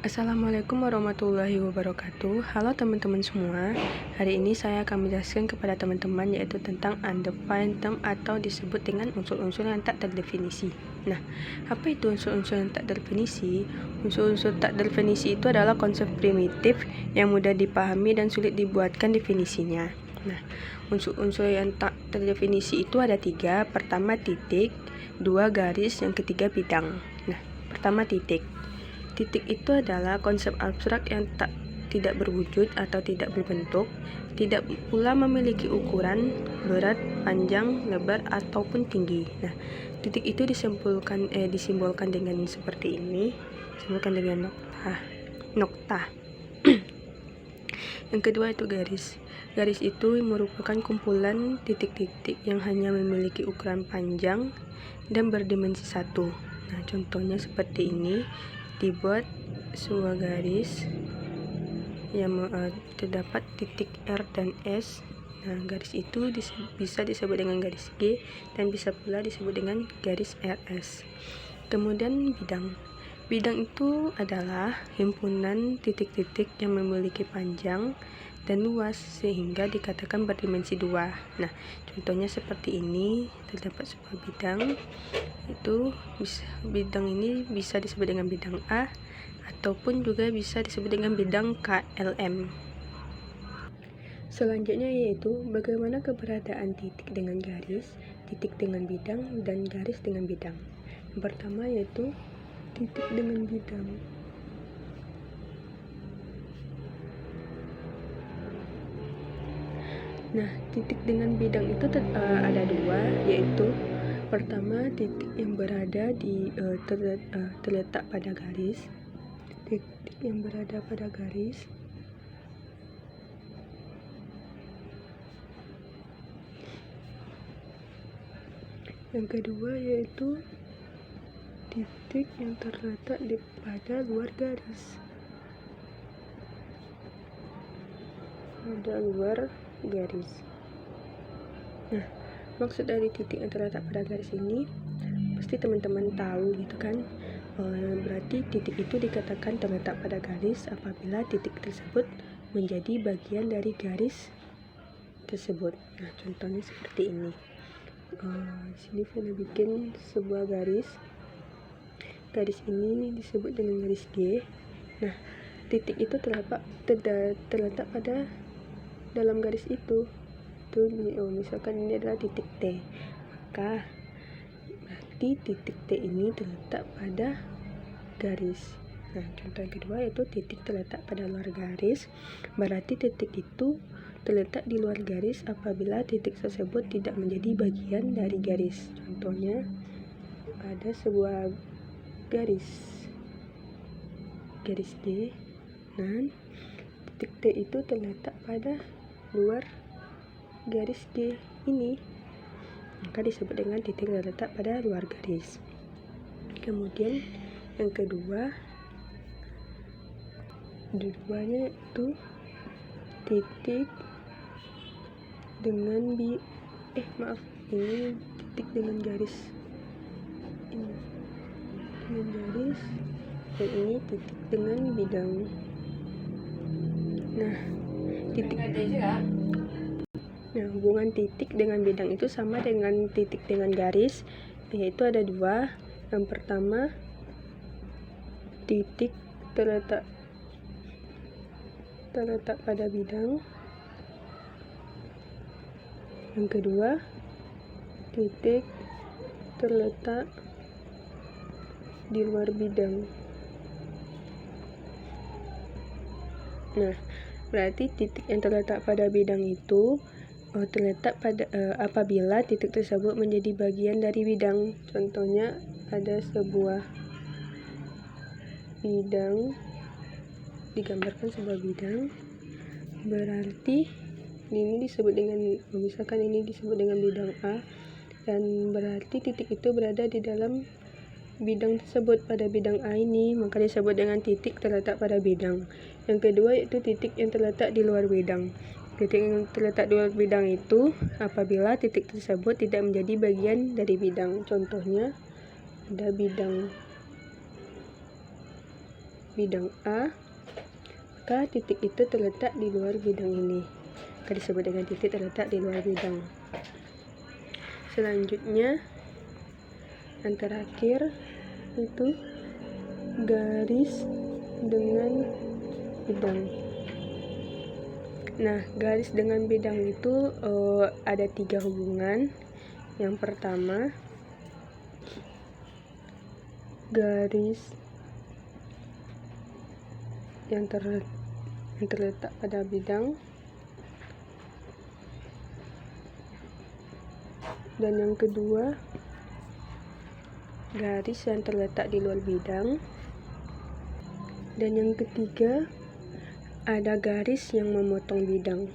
Assalamualaikum warahmatullahi wabarakatuh. Halo teman-teman semua. Hari ini saya akan menjelaskan kepada teman-teman yaitu tentang undefined term atau disebut dengan unsur-unsur yang tak terdefinisi. Nah, apa itu unsur-unsur yang tak terdefinisi? Unsur-unsur tak terdefinisi itu adalah konsep primitif yang mudah dipahami dan sulit dibuatkan definisinya. Nah, unsur-unsur yang tak terdefinisi itu ada 3. Pertama titik, 2 garis, yang ketiga bidang. Nah, pertama titik. Titik itu adalah konsep abstrak yang tidak berwujud atau tidak berbentuk, tidak pula memiliki ukuran, berat, panjang, lebar, ataupun tinggi. Nah, titik itu disimbolkan dengan seperti ini, disimbolkan dengan nokta. Yang kedua itu garis. Garis itu merupakan kumpulan titik-titik yang hanya memiliki ukuran panjang dan berdimensi 1. Nah, contohnya seperti ini. Dibuat sebuah garis yang terdapat titik R dan S. Nah, garis itu bisa disebut dengan garis G dan bisa pula disebut dengan garis RS. Kemudian bidang. Bidang itu adalah himpunan titik-titik yang memiliki panjang dan luas sehingga dikatakan berdimensi 2. Nah, contohnya seperti ini, terdapat sebuah bidang. Bidang ini bisa disebut dengan bidang A ataupun juga bisa disebut dengan bidang KLM. Selanjutnya yaitu bagaimana keberadaan titik dengan garis, titik dengan bidang, dan garis dengan bidang. Yang pertama yaitu titik dengan bidang. Nah, titik dengan bidang itu ada 2, yaitu pertama titik yang berada di terletak pada garis, titik yang berada pada garis. Yang kedua yaitu titik yang terletak pada luar garis. Pada luar garis. Nah, maksud dari titik yang terletak pada garis ini pasti teman-teman tahu gitu kan. Berarti titik itu dikatakan terletak pada garis apabila titik tersebut menjadi bagian dari garis tersebut. Nah, contohnya seperti ini. Di sini saya bikin sebuah garis. Garis ini disebut dengan garis G. Nah, titik itu terletak pada dalam garis itu. Misalkan ini adalah titik T, maka berarti titik T ini terletak pada garis. Nah, contoh yang kedua yaitu titik terletak pada luar garis. Berarti titik itu terletak di luar garis apabila titik tersebut tidak menjadi bagian dari garis. Contohnya ada sebuah garis G dan titik T itu terletak pada luar garis G ini, maka disebut dengan titik terletak pada luar garis. Kemudian yang keduanya itu titik dengan ini titik dengan garis ini dengan garis, dan ini titik dengan bidang. Nah, hubungan titik dengan bidang itu sama dengan titik dengan garis, yaitu ada 2. Yang pertama, titik terletak pada bidang. Yang kedua, titik terletak di luar bidang. Nah, berarti titik yang terletak pada bidang itu terletak pada apabila titik tersebut menjadi bagian dari bidang. Contohnya ada sebuah bidang, digambarkan sebuah bidang, berarti ini disebut dengan, misalkan ini disebut dengan bidang A, dan berarti titik itu berada di dalam bidang tersebut pada bidang A ini, maka disebut dengan titik terletak pada bidang. Yang kedua yaitu titik yang terletak di luar bidang. Titik yang terletak di luar bidang itu apabila titik tersebut tidak menjadi bagian dari bidang. Contohnya ada bidang bidang A, maka titik itu terletak di luar bidang ini. Maka disebut dengan titik terletak di luar bidang. Selanjutnya, yang terakhir itu garis dengan bidang. Nah, garis dengan bidang itu ada 3 hubungan. Yang pertama, garis yang terletak pada bidang, dan yang kedua, garis yang terletak di luar bidang, dan yang ketiga, ada garis yang memotong bidang.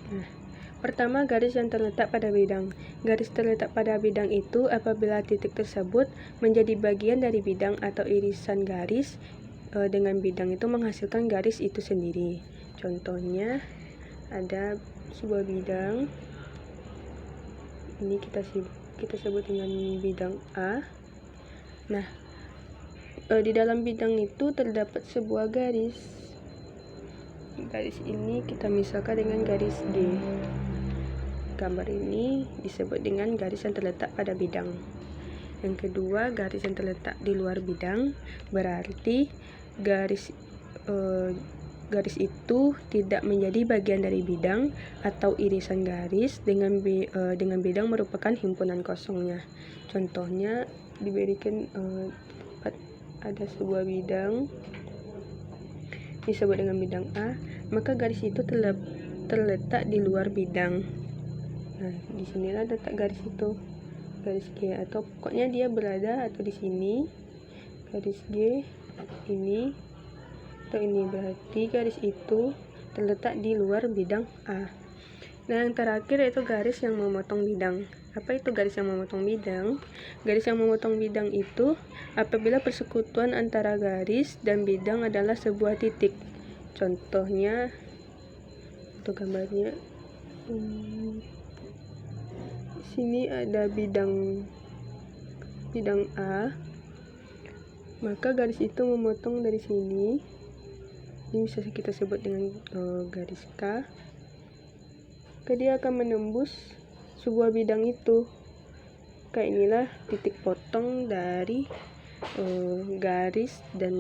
Nah, pertama, garis yang terletak pada bidang. Garis terletak pada bidang itu apabila titik tersebut menjadi bagian dari bidang atau irisan garis dengan bidang itu menghasilkan garis itu sendiri. Contohnya, ada sebuah bidang. Ini kita sebut dengan bidang A. Nah, di dalam bidang itu terdapat sebuah garis. Garis ini kita misalkan dengan garis G. Gambar ini disebut dengan garis yang terletak pada bidang. Yang kedua, garis yang terletak di luar bidang, berarti garis itu tidak menjadi bagian dari bidang atau irisan garis dengan bidang merupakan himpunan kosongnya. Contohnya diberikan ada sebuah bidang disebut dengan bidang A, maka garis itu terletak di luar bidang. Nah, disinilah letak garis itu, garis G, atau pokoknya dia berada atau di sini, garis G ini atau ini, berarti garis itu terletak di luar bidang A. Nah, yang terakhir yaitu garis yang memotong bidang. Apa itu garis yang memotong bidang? Garis yang memotong bidang itu apabila persekutuan antara garis dan bidang adalah sebuah titik. Contohnya, untuk gambarnya, di sini ada bidang A, maka garis itu memotong dari sini. Ini bisa kita sebut dengan garis K. Maka dia akan menembus sebuah bidang itu. Kayak inilah titik potong dari garis dan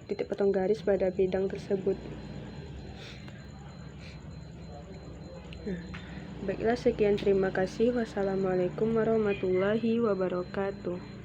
titik potong garis pada bidang tersebut. Nah, baiklah, sekian, terima kasih. Wassalamualaikum warahmatullahi wabarakatuh.